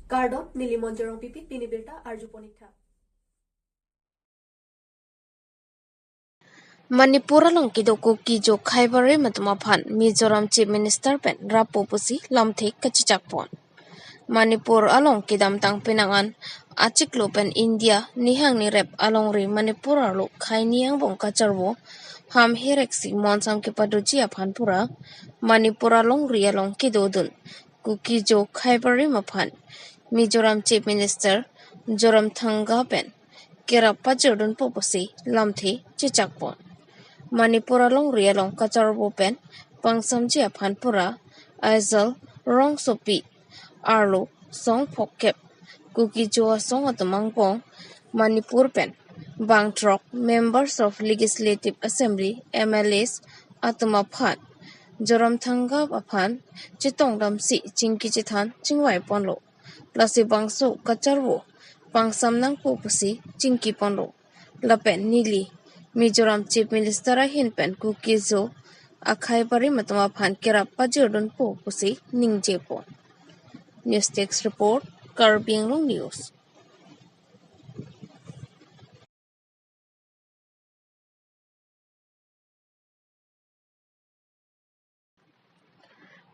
Kardon Nilimonjerong Pipit Pinibirta Arjuponitha. Manipura long kidoko kijo khaibare matmaphan Mizoram Chief Minister pen rapo pusi lamthek kachichakpon. Manipur along kidam tang pinangan achiklo pen India nihang ni rep along ri Manipur alo khai niang bong kacharwo ham hereksi monsam ke padoji aphanpura Manipur along ri along kidodun ku kijo khaibare maphan Mizoram Chief Minister Joram Thanga pen kerappa jodun popusi lamthe chichakpon. Manipur along rialong kacharbo pen pangsamji aphanpura aizal rong sopi arlo song phokep kuki joa song atamangpong Manipur pen bangtrok members of Legislative Assembly MLAs atamaphan Joram Thanga aphan chitongdam si chingki chithan chingwai ponlo lasi bangso kacharbo pangsamnang popusi chingki ponlo lapen nili Mizoram Chief Minister ahin pen kukizo akhai pari matama phan kerappa jodon po pusi ningjepo. News Text Report, Karbi Anglong News.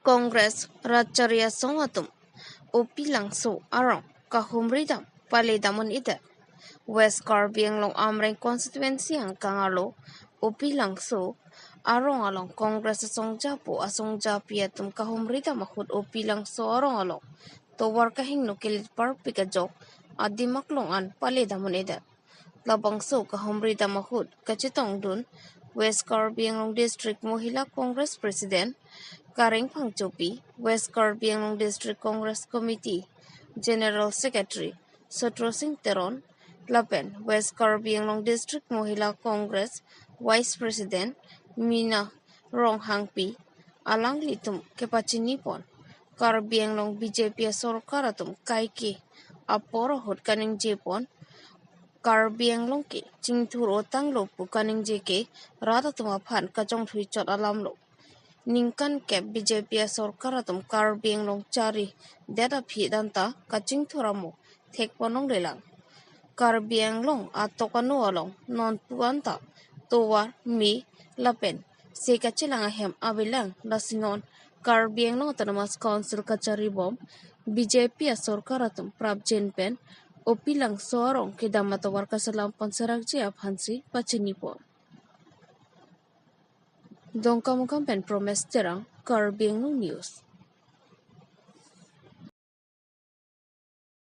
Congress Racharya Songatum Opi Langso Arong Kahumridam Paledamun Ida West Karbi Anglong Amreng Constituency ang Kangalo Opi Langso Arong along Congress Songjapo Asongja Piatum Kahumrida Mahud Opi Langso Arong along Towar Kahing Nukilit Parpikajok Adimaklong an Paledamun Ida Labangso Kahumrida Mahud Kachitong Dun West Karbi Anglong District Mohila Congress President Karing Pangchopi, West Karbi Anglong District Congress Committee, General Secretary, Sotro Singh Teron, Lapen, West Karbi Anglong District Mohila Congress, Vice President, Mina Rong Hangpi, Alang Litum Kepachinipon, Karbi Anglong BJP Sorkaratum Kaiki, Aporo Hot Kaning Jepon, Karbi Anglong Ki, Chingthuro Tanglo Pukaning Jeke, Ratatuma Pan Kachong Thuichot Alamlo. Ningkan ke BJP Sorkaratum Karbi Anglong Chari Data Pidanta Kaching Thuramo Thekponong Lelang Karbi Anglong Atokano Along Non Puanta Towar Mi Lapen Sekachilang Ahem Abilang Lasinon Karbi Anglong Autonomous Council Kachari Bomb BJP Sorkaratum Prabjen Pen Opilang Sorong Kidamatawar Kasalam Pansaragji Abhansi Pachinipon Dongkamukam pen promes terang Karbi Anglong News.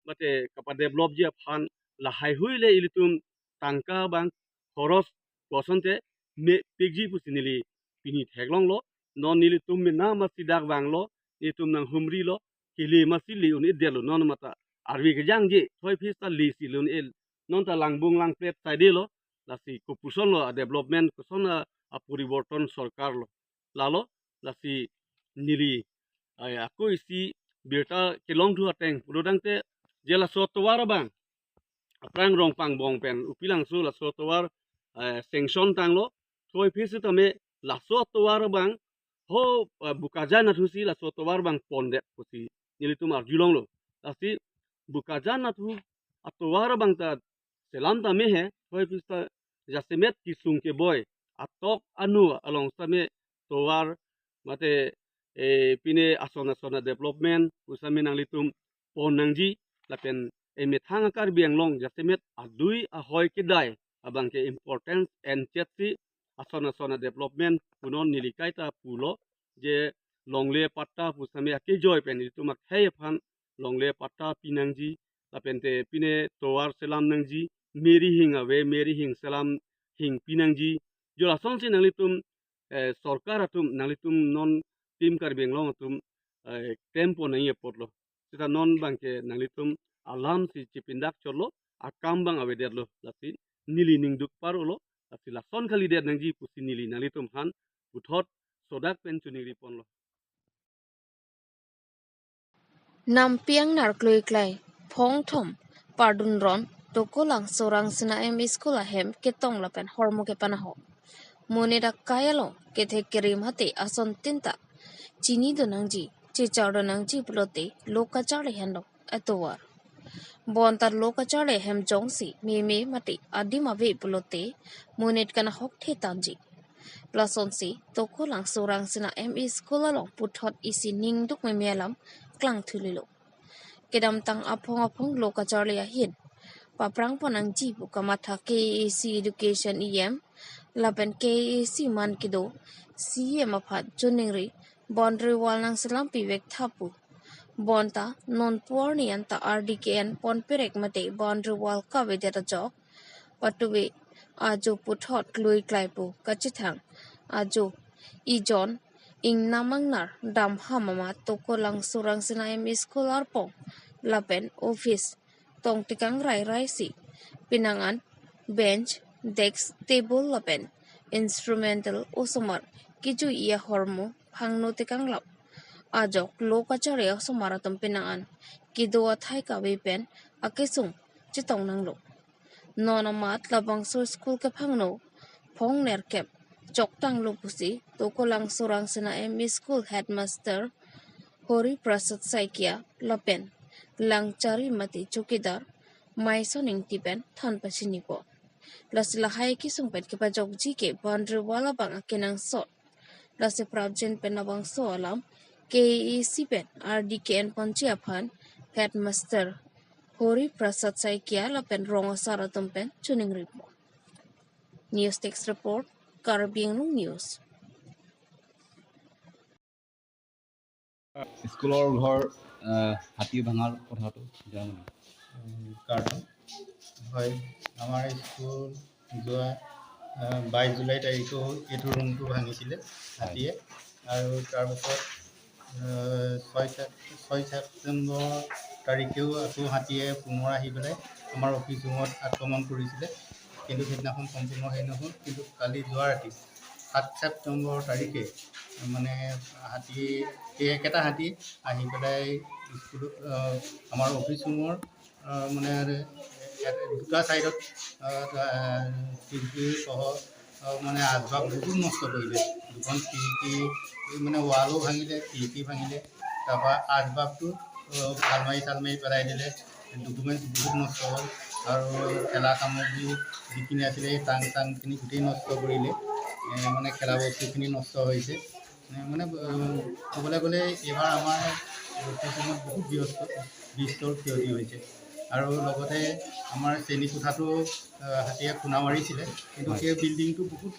Mate kapag develop dia pan lahai hui le ilitum tangka bang koros kosonte me pigji pusinili pini theglong lo non nilitum me na masidak bang lo ilitum nang humri lo kili masili un idelo non mata arwi kejang je thoi pista li silun el non ta langbung lang plet side lo lasi kupuson lo development kusona apuriborton sarkar lo lalo lasi nili aku isi birta kelong tu ateng purudang te jela sotowar bang aprang rong pang bong pen upilang su la sotowar sanction tang lo thoi phisi tame la sotowar bang ho bukajan thusi la sotowar bang ponde pusi nilitum arjulong lo asi bukajan thu atowar bang ta selam ta me he thoi phista jasemet ki sungke boy atok anu along same towar mate pine asona development usame nang litum ponangji lapen emethang Karbi Anglong jasemet adui ahoy kedai abang ke importance and chetsi asona development punon nilikai ta pulo je longle patta pusame ake joy pen itu mak hey phan longle patta pinangji lapen te pine towar selam nangji meri hing awe meri hing selam hing pinangji jola sonsi nanglitum sarkar atum nanglitum non tim Karbi Anglong atum tempo nai potlo kita non bangke nanglitum alam si cipindak chorlo akam bang aweder lo lasi nili ning duk parulo lasi lason kali der nangji pusi nili nalitum han uthot sodak penchuni ripon lo Nampiang narkloi klai phong thom pardun ron tokolang sorang sina em iskola hem ketong lapen hormo ke panaho moneda kayalo ke thekerim hate ason tinta chini donangji che chawdanangji pulote loka chawle hendo Atuar. Bontar lokacare hem jongsi meme mati adima ve pulote munit kana hok the tanji. Plasonsi toko lang surang sina ME school along puthot isi ning duk memelam klang thulilo. Kedam tang apong lokacare ya hin. Paprang panang jibu kamata KAC Education EM laban KAC man kido CM aphat juningri boundary wall nang selampi vek thapu. Bonta non pornian ta RDKN pon perek mate boundary wall ka vedeta jok patuwe ajo puthot klui klaipu kachithang ajo ijon ing namangnar dam hamama toko lang surang sina school arpong lapen office tong tikang rai si pinangan bench desk table lapen instrumental osomar kiju iya hormo phangno tikang lap ajok lokacare somaratam pinangan kido athai ka wepen akesung chitong nanglo nona mat labang so school ka phangno phong nerkep choktang lopusi tokolang surang sina school headmaster Hori Prasad Saikia lapen langchari mati chukidar mai soning tipen than pasinipo lasilahai ki sungpen ke pajok jike boundary wala bang akenang sot lasi prabjen penabang so alam KEC pen RDKN Ponchiaphan headmaster Hori Prasad Saikia lapen rongo saratum pen chuning ripo News Text Report Karbi Anglong News স্কুলৰ ঘৰ হাতী ভাঙাৰ কথাটো জানো কাৰণ হয় আমাৰ school যোৱা 22 July তাৰিখে এইটো ৰুমটো ভাঙিছিলে হাতীয়ে আৰু তাৰপিছত 6 ছেপ্টেম্বৰ তাৰিখেও আকৌ হাতীয়ে পুনৰ আহি পেলাই আমাৰ অফিচ ৰুমত আক্ৰমণ কৰিছিলে কিন্তু সেইদিনাখন সম্পূৰ্ণ হেৰি নহ'ল কিন্তু কালি যোৱা ৰাতি 7 ছেপ্টেম্বৰ তাৰিখে মানে হাতী একেটা হাতী আহি পেলাই স্কুলত আমাৰ অফিচ ৰুমৰ মানে দুটা ছাইডত খিৰিকী সহ মানে আচবাব বহুত নষ্ট কৰিলে দুখন খিৰিকী মানে ৱালো ভাঙিলে খিৰিকী ভাঙিলে তাৰপৰা আচবাবটো চালমাৰি পেলাই দিলে ডকুমেণ্টছ বহুত নষ্ট হ'ল আৰু খেলা সামগ্ৰী যিখিনি আছিলে এই টাংখিনি গোটেই নষ্ট কৰিলে মানে খেলা বস্তুখিনি নষ্ট হৈছে মানে ক'বলৈ গ'লে এইবাৰ আমাৰ অফিচত বহুত বিস্তৰ ক্ষতি হৈছে আৰু লগতে আমাৰ শ্ৰেণীকোঠাটো হাতীয়ে খুন্দা মাৰিছিলে কিন্তু সেই বিল্ডিংটো বহুত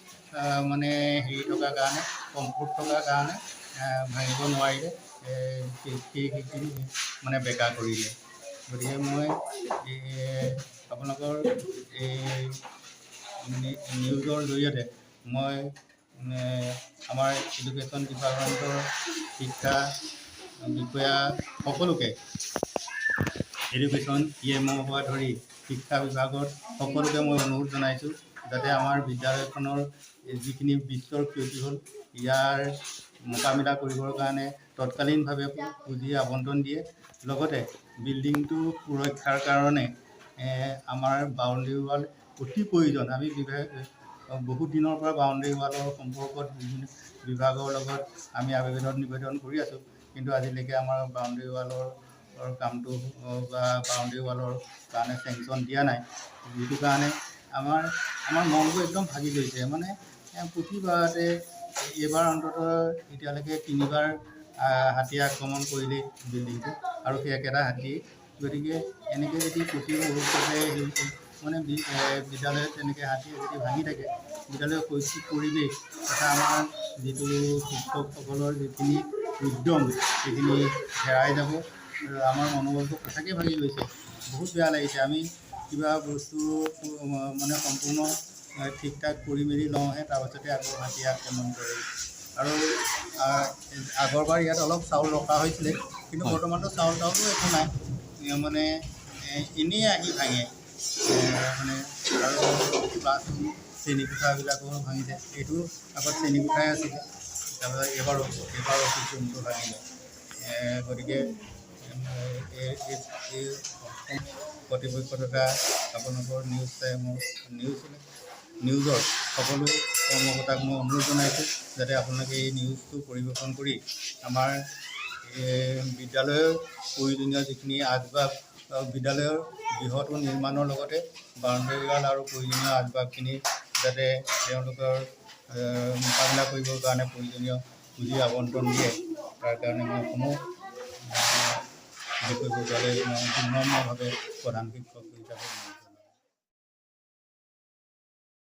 মানে হেৰি থকাৰ কাৰণে কমফৰ্ট থকাৰ কাৰণে ভাঙিব নোৱাৰিলে সেইখিনি মানে বেকাৰ কৰিলে গতিকে মই আপোনালোকৰ এই নিউজৰ জৰিয়তে মই আমাৰ এডুকেশ্যন ডিপাৰ্টমেণ্টৰ শিক্ষা বিষয়া সকলোকে এডুকেশ্যন EMৰ পৰা ধৰি শিক্ষা বিভাগৰ সকলোকে মই অনুৰোধ জনাইছোঁ যাতে আমাৰ বিদ্যালয়খনৰ যিখিনি বিস্তৰ ক্ষতি হ'ল ইয়াৰ মোকাবিলা কৰিবৰ কাৰণে তৎকালীনভাৱে পুঁজি আবণ্টন দিয়ে লগতে বিল্ডিংটো সুৰক্ষাৰ কাৰণে আমাৰ বাউণ্ডেৰী ৱাল অতি প্ৰয়োজন আমি বহুত দিনৰ পৰা বাউণ্ডেৰী ৱালৰ সম্পৰ্কত বিভিন্ন বিভাগৰ লগত আমি নিবেদন কৰি আছোঁ কিন্তু আজিলৈকে আমাৰ বাউণ্ডেৰী ৱালৰ কামটো বা বাউণ্ডেৰী ৱালৰ কাৰণে চেংচন দিয়া নাই যিটো কাৰণে আমাৰ মনটো একদম ভাগি গৈছে মানে প্ৰতিবাৰতে এইবাৰ অন্ততঃ এতিয়ালৈকে 3বাৰ হাতীয়ে আক্ৰমণ কৰিলে বিল্ডিংটো আৰু সেই একেটা হাতী গতিকে এনেকৈ যদি প্ৰতি মুহূৰ্ততে মানে বিদ্যালয়ত তেনেকৈ হাতীয়ে যদি ভাঙি থাকে বিদ্যালয়ৰ শৈক্ষিক পৰিৱেশ তথা আমাৰ যিটো শিক্ষকসকলৰ যিখিনি উদ্যম সেইখিনি হেৰাই যাব আমাৰ মনোবলটো সঁচাকৈ ভাগি গৈছে বহুত বেয়া লাগিছে আমি কিবা বস্তু মানে সম্পূৰ্ণ ঠিক ঠাক কৰি মেলি লওঁহে তাৰপাছতে আকৌ হাতীয়ে আক্ৰমণ কৰে আৰু আগৰবাৰ ইয়াত অলপ চাউল ৰখা হৈছিলে কিন্তু বৰ্তমানতো চাউলো একো নাই মানে এনেই আহি ভাঙে মানে আৰু শ্ৰেণীকোঠাবিলাকো ভাঙিছে এইটো আগত শ্ৰেণীকোঠাই আছিলে তাৰপিছত এইবাৰ অফিচ ৰুমটো ভাঙিলে গতিকে এই কৰ্তৃপক্ষ তথা আপোনালোকৰ নিউজৰ সকলো কৰ্মকৰ্তাক মই অনুৰোধ জনাইছোঁ যাতে আপোনালোকে এই নিউজটো পৰিৱেশন কৰি আমাৰ বিদ্যালয়ৰ প্ৰয়োজনীয় যিখিনি আচবাব বিদ্যালয়ৰ গৃহটো নিৰ্মাণৰ লগতে বাউণ্ডেৰী ৱাল আৰু প্ৰয়োজনীয় আচবাবখিনি যাতে তেওঁলোকৰ মোকাবিলা কৰিবৰ কাৰণে প্ৰয়োজনীয় পুঁজি আবণ্টন দিয়ে তাৰ কাৰণে মই সমূহ বিষয়ববীয়ালৈ মই বিনম্ৰভাৱে প্ৰধান শিক্ষক হিচাপে